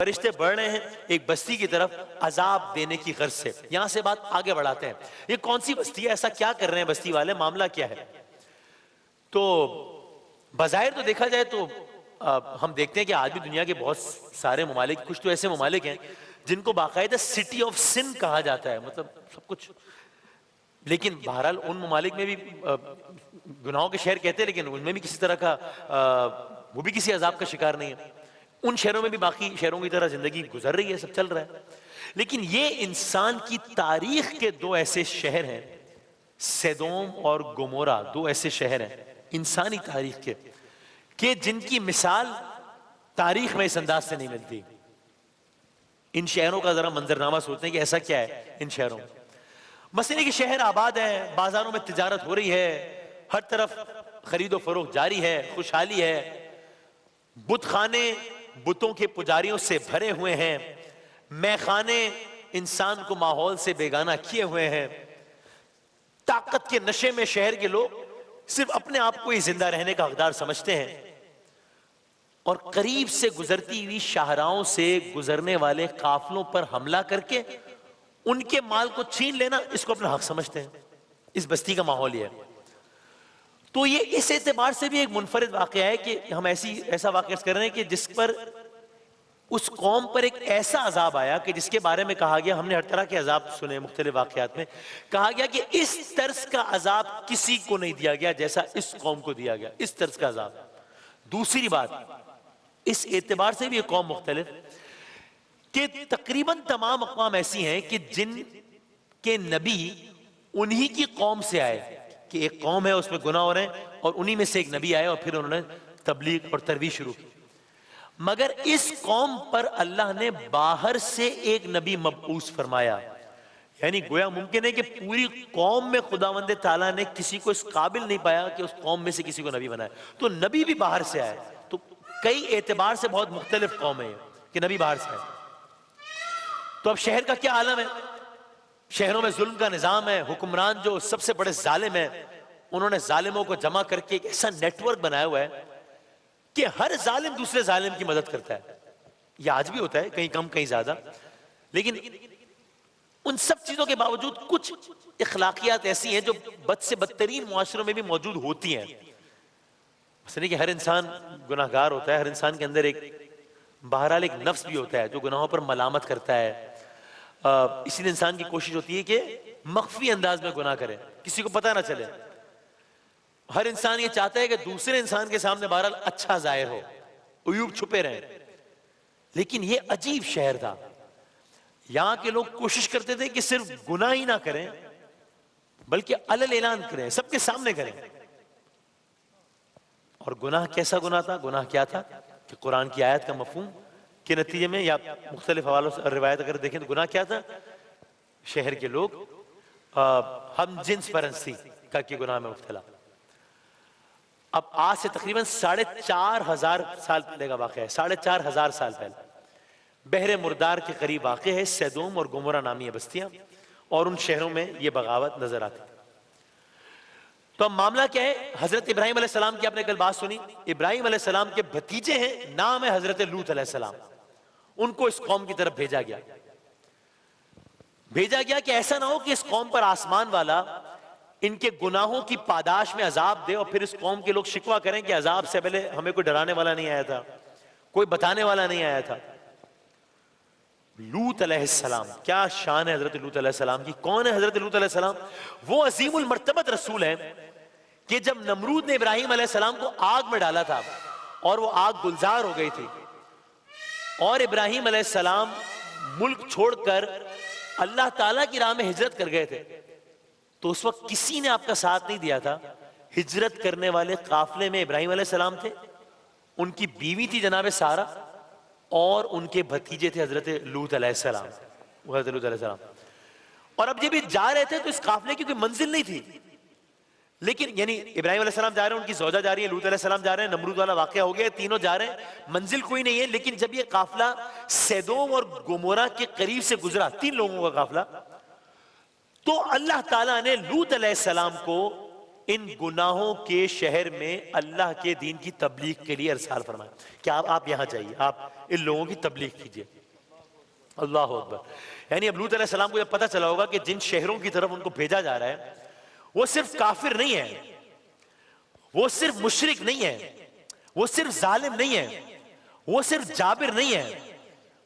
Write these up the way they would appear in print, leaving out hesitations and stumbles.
فرشتے بڑھ رہے ہیں ایک بستی کی طرف عذاب دینے کی غرض سے. یہاں سے بات آگے بڑھاتے ہیں. یہ کون سی بستی ہے, ایسا کیا کر رہے ہیں بستی والے, معاملہ کیا ہے؟ تو بظاہر تو دیکھا جائے تو ہم دیکھتے ہیں کہ آج بھی دنیا کے بہت سارے ممالک, کچھ تو ایسے ممالک ہیں جن کو باقاعدہ سٹی آف سن کہا جاتا ہے, مطلب سب کچھ. لیکن بہرحال ان ممالک میں بھی گناہوں کے شہر کہتے ہیں, لیکن ان میں بھی کسی طرح کا وہ بھی کسی عذاب کا شکار نہیں ہے. ان شہروں میں بھی باقی شہروں کی طرح زندگی گزر رہی ہے, سب چل رہا ہے. لیکن یہ انسان کی تاریخ کے دو ایسے شہر ہیں, سدوم اور گمورا, دو ایسے شہر ہیں انسانی تاریخ کے کہ جن کی مثال تاریخ میں اس انداز سے نہیں ملتی. ان شہروں کا ذرا منظرنامہ سوچتے ہیں کہ ایسا کیا ہے ان شہروں میں. مثلا کہ شہر آباد ہے, بازاروں میں تجارت ہو رہی ہے, ہر طرف خرید و فروخت جاری ہے, خوشحالی ہے, بت خانے بتوں کے پجاریوں سے بھرے ہوئے ہیں, مے خانے انسان کو ماحول سے بیگانہ کیے ہوئے ہیں. طاقت کے نشے میں شہر کے لوگ صرف اپنے آپ کو ہی زندہ رہنے کا حقدار سمجھتے ہیں, اور قریب سے گزرتی ہوئی شاہراہوں سے گزرنے والے قافلوں پر حملہ کر کے ان کے مال کو چھین لینا اس کو اپنا حق سمجھتے ہیں. اس بستی کا ماحول یہ ہے. تو یہ اس اعتبار سے بھی ایک منفرد واقعہ ہے کہ ہم ایسا واقعہ کر رہے ہیں کہ جس پر اس قوم پر ایک ایسا عذاب آیا کہ جس کے بارے میں کہا گیا, ہم نے ہر طرح کے عذاب سنے مختلف واقعات میں, کہا گیا کہ اس طرز کا عذاب کسی کو نہیں دیا گیا جیسا اس قوم کو دیا گیا, اس طرز کا عذاب. دوسری بات, اس اعتبار سے بھی یہ قوم مختلف کہ تقریباً تمام اقوام ایسی ہیں کہ جن کے نبی انہی کی قوم سے آئے, کہ ایک قوم ہے اس میں گناہ ہو رہے ہیں اور انہی میں سے ایک نبی آئے اور پھر انہوں نے تبلیغ اور ترویج شروع کی. مگر اس قوم پر اللہ نے باہر سے ایک نبی مبعوث فرمایا. یعنی گویا ممکن ہے کہ پوری قوم میں خداوند تعالیٰ نے کسی کو اس قابل نہیں پایا کہ اس قوم میں سے کسی کو نبی بنائے, تو نبی بھی باہر سے آئے. تو کئی اعتبار سے بہت مختلف قوم ہے کہ نبی باہر سے آئے. تو اب شہر کا کیا عالم ہے؟ شہروں میں ظلم کا نظام ہے, حکمران جو سب سے بڑے ظالم ہیں انہوں نے ظالموں کو جمع کر کے ایک ایسا نیٹ ورک بنایا ہوا ہے کہ ہر ظالم دوسرے ظالم کی مدد کرتا ہے. یہ آج بھی ہوتا ہے, کہیں کم کہیں زیادہ, لیکن ان سب چیزوں کے باوجود کچھ اخلاقیات ایسی ہیں جو بد سے بدترین معاشروں میں بھی موجود ہوتی ہیں. مثلا کہ ہر انسان گناہگار ہوتا ہے, ہر انسان کے اندر ایک بہرحال ایک نفس بھی ہوتا ہے جو گناہوں پر ملامت کرتا ہے. اسی لیے انسان کی کوشش ہوتی ہے کہ مخفی انداز میں گناہ کرے, کسی کو پتہ نہ چلے. ہر انسان یہ چاہتا ہے کہ دوسرے انسان کے سامنے بہرحال اچھا ظاہر ہو, عیوب چھپے رہیں. لیکن یہ عجیب شہر تھا, یہاں کے لوگ کوشش کرتے تھے کہ صرف گناہ ہی نہ کریں بلکہ علل اعلان کریں, سب کے سامنے کریں. اور گناہ کیسا گناہ تھا؟ گناہ کیا تھا کہ قرآن کی آیت کا مفہوم کے نتیجے میں یا مختلف حوالوں سے روایت اگر دیکھیں تو گناہ کیا تھا؟ شہر کے لوگ ہم جنس پرستی کا کہ گناہ میں مبتلا. اب آج سے تقریباً 4,500 سال پہلے کا واقعہ ہے, 4,500 سال پہلے بحر مردار کے قریب واقع ہے سدوم اور گمورا نامی بستیاں, اور ان شہروں میں یہ بغاوت نظر آتی. تو اب معاملہ کیا ہے؟ حضرت ابراہیم علیہ السلام کی آپ نے کل بات سنی, ابراہیم علیہ السلام کے بھتیجے ہیں, نام ہے حضرت لوط علیہ السلام. ان کو اس قوم کی طرف بھیجا گیا کہ ایسا نہ ہو کہ اس قوم پر آسمان والا ان کے گناہوں کی پاداش میں عذاب دے اور پھر اس قوم کے لوگ شکوہ کریں کہ عذاب سے پہلے ہمیں کوئی ڈرانے والا نہیں آیا تھا, کوئی بتانے والا نہیں آیا تھا. لوط علیہ السلام, کیا شان ہے حضرت لوط علیہ السلام کی. کون ہے حضرت لوط علیہ السلام؟ وہ عظیم المرتبت رسول ہیں کہ جب نمرود نے ابراہیم علیہ السلام کو آگ میں ڈالا تھا اور وہ آگ گلزار ہو گئی تھی اور ابراہیم علیہ السلام ملک چھوڑ کر اللہ تعالیٰ کی راہ میں ہجرت کر گئے تھے, تو اس وقت کسی نے آپ کا ساتھ نہیں دیا تھا. ہجرت کرنے والے قافلے میں ابراہیم علیہ السلام تھے, ان کی بیوی تھی جناب سارہ, اور ان کے بھتیجے تھے حضرت لوط علیہ السلام. اور اب جب یہ جا رہے تھے تو اس قافلے کی کوئی منزل نہیں تھی, لیکن یعنی ابراہیم علیہ السلام جا رہے ہیں, ان کی زوجہ جا رہی ہے, لوط علیہ السلام جا رہے ہیں, نمرود والا واقعہ ہو گیا, تینوں جا رہے ہیں, منزل کوئی نہیں ہے. لیکن جب یہ قافلہ سدوم اور گمورا کے قریب سے گزرا, 3 لوگوں کا قافلہ, تو اللہ تعالیٰ نے لوط علیہ السلام کو ان گناہوں کے شہر میں اللہ کے دین کی تبلیغ کے لیے ارسال فرمایا کہ آپ یہاں جائیے, آپ ان لوگوں کی تبلیغ کیجئے. اللہ اکبر. یعنی اب لوط علیہ السلام کو جب پتہ چلا ہوگا کہ جن شہروں کی طرف ان کو بھیجا جا رہا ہے وہ صرف کافر نہیں ہے, وہ صرف مشرک نہیں ہے, وہ صرف ظالم نہیں ہے, وہ صرف جابر نہیں ہے,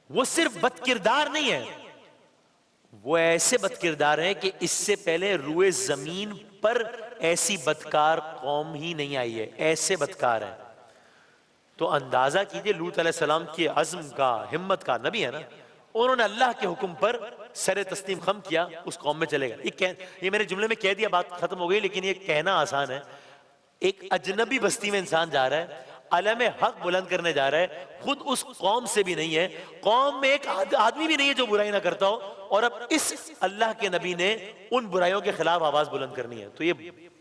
وہ صرف بد کردار نہیں ہے, وہ ایسے بد کردار ہیں کہ اس سے پہلے روئے زمین پر ایسی بدکار قوم ہی نہیں آئی ہے, ایسے بدکار ہیں. تو اندازہ کیجئے لوط علیہ السلام کی عزم کا, ہمت کا, نبی ہے نا, انہوں نے اللہ کے حکم پر سر تسلیم خم کیا, اس قوم میں چلے گئے. یہ میرے جملے میں کہہ دیا, بات ختم ہو گئی, لیکن یہ کہنا آسان ہے. ایک اجنبی بستی میں انسان جا رہا ہے, علم حق بلند کرنے جا رہا ہے, خود اس قوم سے بھی نہیں ہے, قوم میں ایک آدمی بھی نہیں ہے جو برائی نہ کرتا ہو, اور اب اس اللہ کے نبی نے ان برائیوں کے خلاف آواز بلند کرنی ہے. تو یہ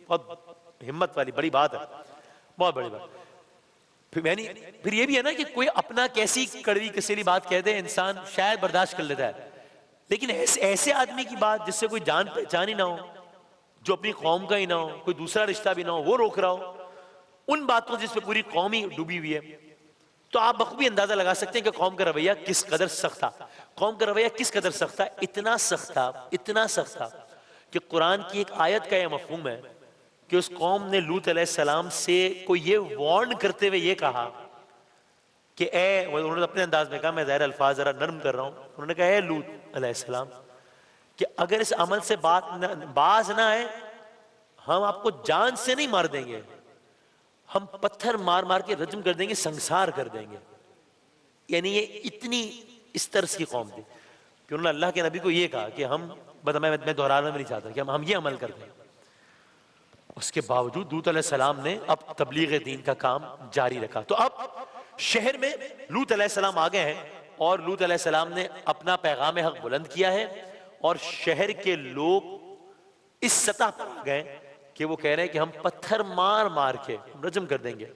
بہت ہمت والی بڑی بات ہے, بہت بڑی بات. پھر یہ بھی ہے نا کہ کوئی اپنا کیسی کڑوی کسیلی بات کہہ دے انسان شاید برداشت کر لیتا ہے, لیکن ایسے آدمی کی بات جس سے کوئی جان پہچان ہی نہ ہو, جو اپنی قوم کا ہی نہ ہو, کوئی دوسرا رشتہ بھی نہ ہو, وہ روک رہا ہو ان باتوں جس پہ پوری قوم ہی ڈوبی ہوئی ہے, تو آپ بخوبی اندازہ لگا سکتے ہیں کہ قوم کا رویہ کس قدر سخت تھا. قوم کا رویہ کس قدر سخت تھا, اتنا سخت تھا, اتنا سخت تھا کہ قرآن کی ایک آیت کا یہ مفہوم ہے کہ اس قوم نے لوط علیہ السلام سے کوئی یہ وارن کرتے ہوئے یہ کہا کہ اے, انہوں نے اپنے انداز میں کہا, میں ظاہر الفاظ ذرا نرم کر رہا ہوں, انہوں نے کہا اے لوط علیہ السلام کہ اگر اس عمل سے باز نہ آئے ہم آپ کو جان سے نہیں مار دیں گے, ہم پتھر مار مار کے رجم کر دیں گے, سنسار کر دیں گے. یعنی یہ اتنی اس طرز کی قوم تھی کہ انہوں نے اللہ کے نبی کو یہ کہا کہ ہم, میں دہرانا بھی نہیں چاہتا کہ ہم یہ عمل کر دیں. اس کے باوجود لوط علیہ السلام نے اب تبلیغ دین کا کام جاری رکھا. تو اب شہر میں لوط علیہ السلام آ گئے ہیں, اور لوط علیہ السلام نے اپنا پیغام حق بلند کیا ہے, اور شہر کے لوگ اس سطح پر آ گئے کہ وہ کہہ رہے ہیں کہ ہم پتھر مار مار کے رجم کر دیں گے.